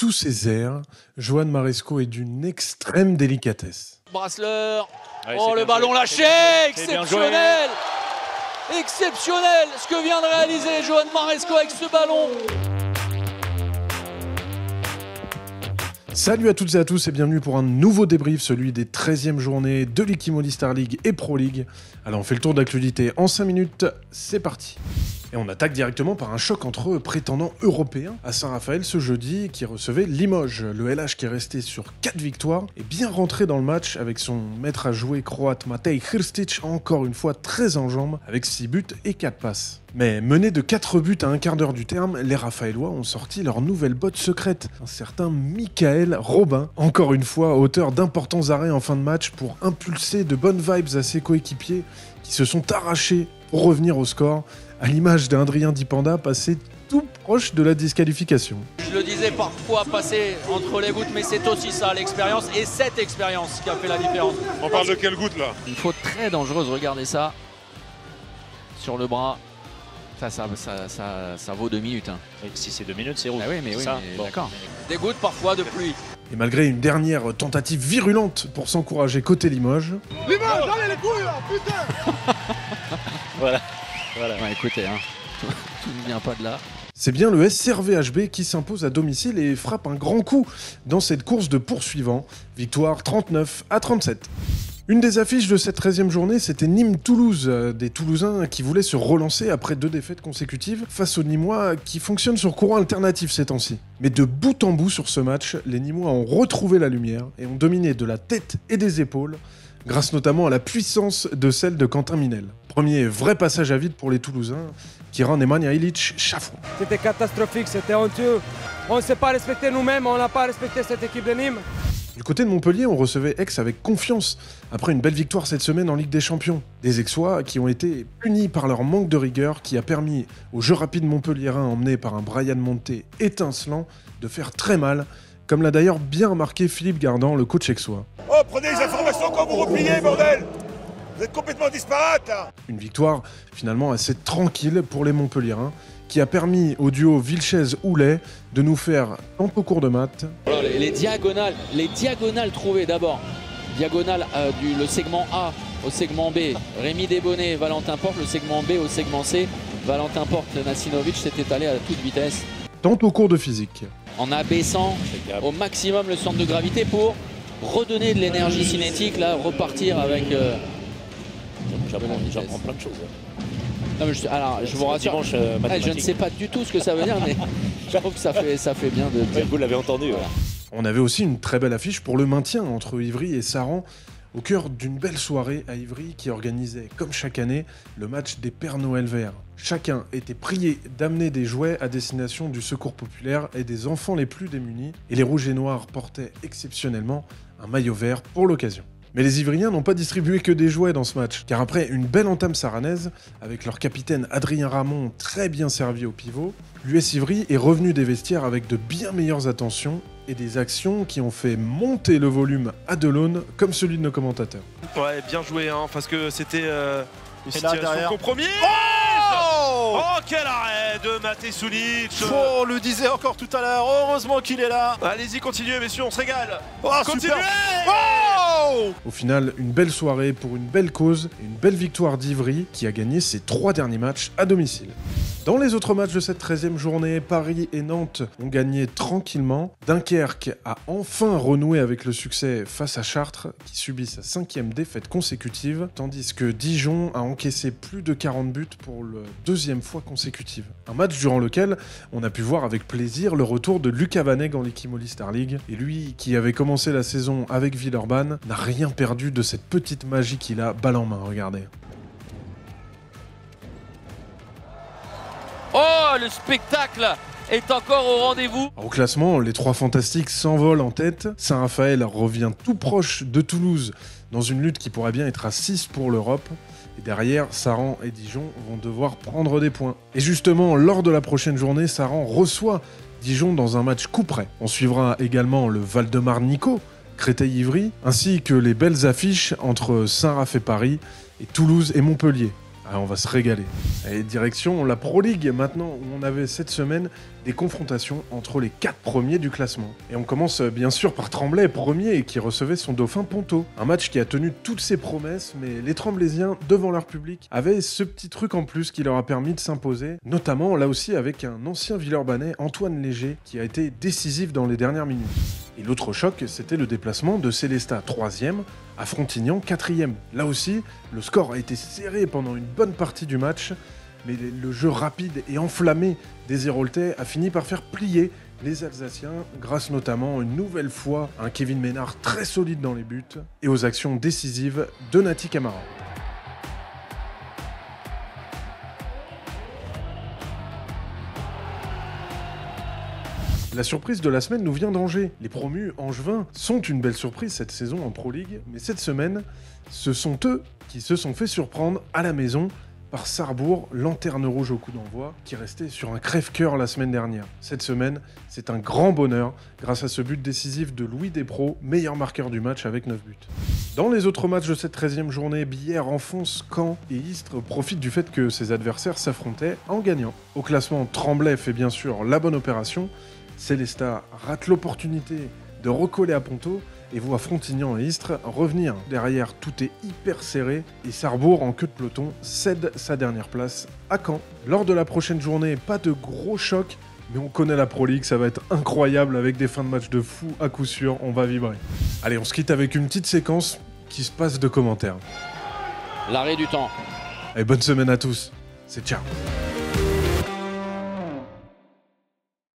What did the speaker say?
Sous ses airs, Johan Maresco est d'une extrême délicatesse. Brasseur, Ouais, oh le ballon lâché, exceptionnel. Exceptionnel ce que vient de réaliser Johan Maresco avec ce ballon. Salut à toutes et à tous et bienvenue pour un nouveau débrief, celui des 13e journées de l'Ikimoli Star League et Pro League. Alors on fait le tour d'actualité en 5 minutes, c'est parti. Et on attaque directement par un choc entre prétendants européens à Saint-Raphaël ce jeudi qui recevait Limoges. Le LH qui est resté sur 4 victoires est bien rentré dans le match avec son maître à jouer croate Matej Hrstić encore une fois très en jambes avec 6 buts et 4 passes. Mais menés de 4 buts à un quart d'heure du terme, les Raphaélois ont sorti leur nouvelle botte secrète, un certain Michael Robin, encore une fois auteur d'importants arrêts en fin de match pour impulser de bonnes vibes à ses coéquipiers qui se sont arrachés pour revenir au score, à l'image d'Adrien Dipanda passé tout proche de la disqualification. Je le disais parfois passer entre les gouttes, mais c'est aussi ça l'expérience et cette expérience qui a fait la différence. On parle de quelle goutte là? Une faute très dangereuse, regardez ça. Sur le bras. Ça vaut 2 minutes. Hein. Si c'est 2 minutes, c'est rouge. Ah oui, mais oui, Bon. d'accord. Des gouttes parfois de pluie. Et malgré une dernière tentative virulente pour s'encourager côté Limoges, Limoges, allez les couilles là, putain. Voilà. Ouais, écoutez, hein, tout ne vient pas de là. c'est bien le SRVHB qui s'impose à domicile et frappe un grand coup dans cette course de poursuivants. Victoire 39-37. Une des affiches de cette 13e journée, c'était Nîmes-Toulouse, des Toulousains qui voulaient se relancer après 2 défaites consécutives face aux Nîmois qui fonctionnent sur courant alternatif ces temps-ci. Mais de bout en bout sur ce match, les Nîmois ont retrouvé la lumière et ont dominé de la tête et des épaules, grâce notamment à la puissance de celle de Quentin Minel. Premier vrai passage à vide pour les Toulousains, qui rend Nemanja Ilić chafouin. C'était catastrophique, c'était honteux. On ne s'est pas respecté nous-mêmes, on n'a pas respecté cette équipe de Nîmes. Du côté de Montpellier, on recevait Aix avec confiance, après une belle victoire cette semaine en Ligue des Champions. Des Aixois qui ont été punis par leur manque de rigueur, qui a permis au jeu rapide montpelliérain emmené par un Brian Monté étincelant de faire très mal, comme l'a d'ailleurs bien remarqué Philippe Gardan, le coach aixois. Oh, prenez les informations quand vous repliez, bordel. Vous êtes complètement disparate là. Une victoire finalement assez tranquille pour les Montpelliérains, qui a permis au duo Vilches-Houlet de nous faire, en cours de maths, Voilà, les diagonales trouvées d'abord. Diagonale le segment A au segment B. Rémi Desbonnets, Valentin Porte, le segment B au segment C. Valentin Porte, Nasinovic s'était allé à toute vitesse tant au cours de physique. en abaissant au maximum le centre de gravité pour redonner de l'énergie cinétique, là, repartir avec... J'apprends plein de choses. Non, mais je vous rassure, Dimanche, je ne sais pas du tout ce que ça veut dire, mais je trouve que ça fait bien de dire. Vous l'avez entendu. Voilà. On avait aussi une très belle affiche pour le maintien entre Ivry et Saran, au cœur d'une belle soirée à Ivry qui organisait, comme chaque année, le match des Pères Noël verts. Chacun était prié d'amener des jouets à destination du secours populaire et des enfants les plus démunis, et les Rouges et Noirs portaient exceptionnellement un maillot vert pour l'occasion. Mais les Ivriens n'ont pas distribué que des jouets dans ce match, car après une belle entame saranaise, avec leur capitaine Adrien Ramon très bien servi au pivot, l'US Ivry est revenu des vestiaires avec de bien meilleures attentions et des actions qui ont fait monter le volume à de l'aune, comme celui de nos commentateurs. Ouais, bien joué, hein, parce que c'était une situation compromise. Oh, quel arrêt de Matej Hrstić. On le disait encore tout à l'heure, heureusement qu'il est là. Allez-y, continuez, messieurs, on se régale. Oh, Continuez. super. Oh. Au final, une belle soirée pour une belle cause et une belle victoire d'Ivry qui a gagné ses 3 derniers matchs à domicile. Dans les autres matchs de cette 13e journée, Paris et Nantes ont gagné tranquillement. Dunkerque a enfin renoué avec le succès face à Chartres, qui subit sa 5e défaite consécutive, tandis que Dijon a encaissé plus de 40 buts pour la 2e fois consécutive. Un match durant lequel on a pu voir avec plaisir le retour de Lucas Vaneg en l'Ikimoli Star League, et lui, qui avait commencé la saison avec Villeurbanne, n'a rien perdu de cette petite magie qu'il a balle en main, regardez. Oh, le spectacle est encore au rendez-vous. Au classement, les 3 fantastiques s'envolent en tête. Saint-Raphaël revient tout proche de Toulouse dans une lutte qui pourrait bien être à 6 pour l'Europe. Et derrière, Saran et Dijon vont devoir prendre des points. Et justement, lors de la prochaine journée, Saran reçoit Dijon dans un match coup près. On suivra également le Val-de-Marne-Nico, Créteil-Ivry, ainsi que les belles affiches entre Saint-Raph et Paris et Toulouse et Montpellier. Ah, on va se régaler. Et direction la Pro League maintenant, où on avait cette semaine des confrontations entre les 4 premiers du classement. Et on commence bien sûr par Tremblay, premier, et qui recevait son dauphin Ponto. Un match qui a tenu toutes ses promesses, mais les Tremblaysiens, devant leur public, avaient ce petit truc en plus qui leur a permis de s'imposer, notamment là aussi avec un ancien Villeurbanais, Antoine Léger, qui a été décisif dans les dernières minutes. Et l'autre choc, c'était le déplacement de Célestat 3e à Frontignan 4e. Là aussi, le score a été serré pendant une bonne partie du match, mais le jeu rapide et enflammé des Héroltais a fini par faire plier les Alsaciens, grâce notamment une nouvelle fois à un Kevin Ménard très solide dans les buts et aux actions décisives de Nati Camara. La surprise de la semaine nous vient d'Angers. Les promus angevins sont une belle surprise cette saison en Pro League, mais cette semaine, ce sont eux qui se sont fait surprendre à la maison par Sarrebourg, lanterne rouge au coup d'envoi, qui restait sur un crève-cœur la semaine dernière. Cette semaine, c'est un grand bonheur grâce à ce but décisif de Louis Despros, meilleur marqueur du match avec 9 buts. Dans les autres matchs de cette 13e journée, Billère enfonce Caen et Istres profitent du fait que ses adversaires s'affrontaient en gagnant. Au classement, Tremblay fait bien sûr la bonne opération, Célestat rate l'opportunité de recoller à Ponto et voit Frontignan et Istres revenir. Derrière, tout est hyper serré et Sarrebourg, en queue de peloton, cède sa dernière place à Caen. Lors de la prochaine journée, pas de gros chocs, mais on connaît la Pro League, ça va être incroyable avec des fins de match de fou à coup sûr, on va vibrer. Allez, on se quitte avec une petite séquence qui se passe de commentaires. L'arrêt du temps. Et bonne semaine à tous, c'est ciao.